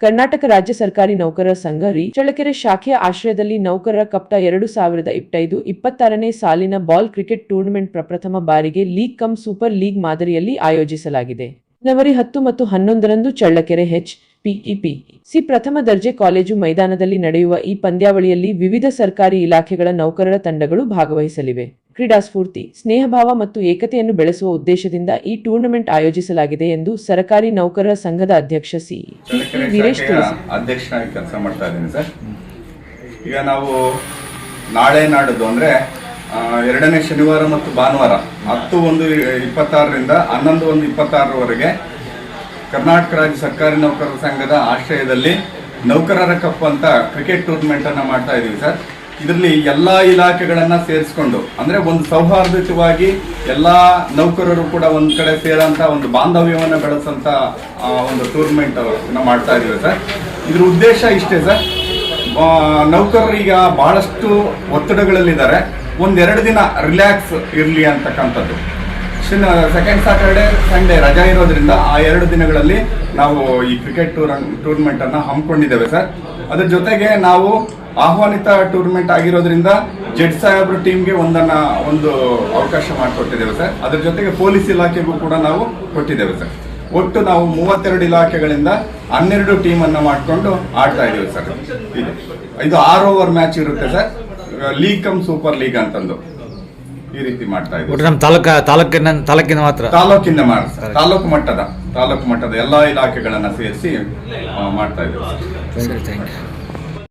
ಕರ್ನಾಟಕ ರಾಜ್ಯ ಸರ್ಕಾರಿ ನೌಕರರ ಸಂಘ ಚಳ್ಳಕೆರೆ ಶಾಖೆಯ ಆಶ್ರಯದಲ್ಲಿ ನೌಕರರ ಕಪ್ 2025-26ನೇ ಸಾಲಿನ ಬಾಲ್ ಕ್ರಿಕೆಟ್ ಟೂರ್ನಮೆಂಟ್ ಪ್ರಪ್ರಥಮ ಬಾರಿಗೆ ಲೀಗ್ ಕಮ್ ಸೂಪರ್ ಲೀಗ್ ಮಾದರಿಯಲ್ಲಿ ಆಯೋಜಿಸಲಾಗಿದೆ. ಜನವರಿ 10 ಮತ್ತು 11ರಂದು ಚಳ್ಳಕೆರೆ ಸಿ ಪ್ರಥಮ ದರ್ಜೆ ಕಾಲೇಜು ಮೈದಾನದಲ್ಲಿ ನಡೆಯುವ ಈ ಪಂದ್ಯಾವಳಿಯಲ್ಲಿ ವಿವಿಧ ಸರ್ಕಾರಿ ಇಲಾಖೆಗಳ ನೌಕರರ ತಂಡಗಳು ಭಾಗವಹಿಸಲಿವೆ. ಕ್ರೀಡಾಸ್ಫೂರ್ತಿ, ಸ್ನೇಹಭಾವ ಮತ್ತು ಏಕತೆಯನ್ನು ಬೆಳೆಸುವ ಉದ್ದೇಶದಿಂದ ಈ ಟೂರ್ನಮೆಂಟ್ ಆಯೋಜಿಸಲಾಗಿದೆ ಎಂದು ಸರ್ಕಾರಿ ನೌಕರರ ಸಂಘದ ಅಧ್ಯಕ್ಷ ಸಿ. ವೀರೇಶ್ ಅಧ್ಯಕ್ಷನಾಗಿ ಕೆಲಸ ಮಾಡ್ತಾ ಇದ್ದೀನಿ ಸರ್. ಈಗ ನಾವು ನಾಳೆ ನಾಡದ್ದು ಅಂದ್ರೆ 2ನೇ ಶನಿವಾರ ಮತ್ತು ಭಾನುವಾರ 10/1/26ರಿಂದ 11/1/26ರವರೆಗೆ ಕರ್ನಾಟಕ ರಾಜ್ಯ ಸರ್ಕಾರಿ ನೌಕರರ ಸಂಘದ ಆಶ್ರಯದಲ್ಲಿ ನೌಕರರ ಕಪ್ ಅಂತ ಕ್ರಿಕೆಟ್ ಟೂರ್ನಮೆಂಟ್ ಅನ್ನ ಮಾಡ್ತಾ ಇದೀವಿ ಸರ್. ಇದರಲ್ಲಿ ಎಲ್ಲಾ ಇಲಾಖೆಗಳನ್ನ ಸೇರಿಸ್ಕೊಂಡು ಅಂದ್ರೆ ಒಂದು ಸೌಹಾರ್ದಯುತವಾಗಿ ಎಲ್ಲಾ ನೌಕರರು ಕೂಡ ಒಂದ್ ಕಡೆ ಸೇರಂತ ಒಂದು ಬಾಂಧವ್ಯವನ್ನ ಬೆಳೆಸಂತ ಒಂದು ಟೂರ್ನಮೆಂಟ್ ಮಾಡ್ತಾ ಇದೀವಿ ಸರ್. ಇದ್ರ ಉದ್ದೇಶ ಇಷ್ಟೇ ಸರ್, ನೌಕರರು ಈಗ ಬಹಳಷ್ಟು ಒತ್ತಡಗಳಲ್ಲಿದ್ದಾರೆ, 1-2 ದಿನ ರಿಲ್ಯಾಕ್ಸ್ ಇರಲಿ ಅಂತಕ್ಕಂಥದ್ದು. ಸೆಕೆಂಡ್ ಸ್ಯಾಟರ್ಡೆ ಸಂಡೇ ರಜಾ ಇರೋದ್ರಿಂದ ಆ 2 ದಿನಗಳಲ್ಲಿ ನಾವು ಈ ಕ್ರಿಕೆಟ್ ಟೂರ್ನಮೆಂಟ್ ಅನ್ನ ಹಮ್ಮಿಕೊಂಡಿದ್ದೇವೆ ಸರ್. ಅದ್ರ ಜೊತೆಗೆ ನಾವು ಆಹ್ವಾನಿತ ಟೂರ್ನಮೆಂಟ್ ಆಗಿರೋದ್ರಿಂದ ಜಡ್ ಸಾಹೇಬ್ರ ಟೀಮ್ಗೆ ಒಂದು ಅವಕಾಶ ಮಾಡಿಕೊಟ್ಟಿದ್ದೇವೆ ಸರ್. ಅದ್ರ ಜೊತೆಗೆ ಪೊಲೀಸ್ ಇಲಾಖೆಗೂ ಕೂಡ ನಾವು ಕೊಟ್ಟಿದ್ದೇವೆ ಸರ್. ಒಟ್ಟು ನಾವು 32 ಇಲಾಖೆಗಳಿಂದ 12 ಟೀಮ್ ಅನ್ನ ಮಾಡಿಕೊಂಡು ಆಡ್ತಾ ಇದ್ದೇವೆ ಸರ್. ಇದು 6 ಓವರ್ ಮ್ಯಾಚ್ ಇರುತ್ತೆ sir. League come super league ಅಂತಂದು ಈ ರೀತಿ ಮಾಡ್ತಾ ಇದ್ದೀವಿ. ನಮ್ಮ ತಾಲೂಕಿನ ಮಾತ್ರ ತಾಲೂಕು ಮಟ್ಟದ ಎಲ್ಲಾ ಇಲಾಖೆಗಳನ್ನ ಸೇರಿಸಿ ಮಾಡ್ತಾ ಇದ್ದೀವಿ.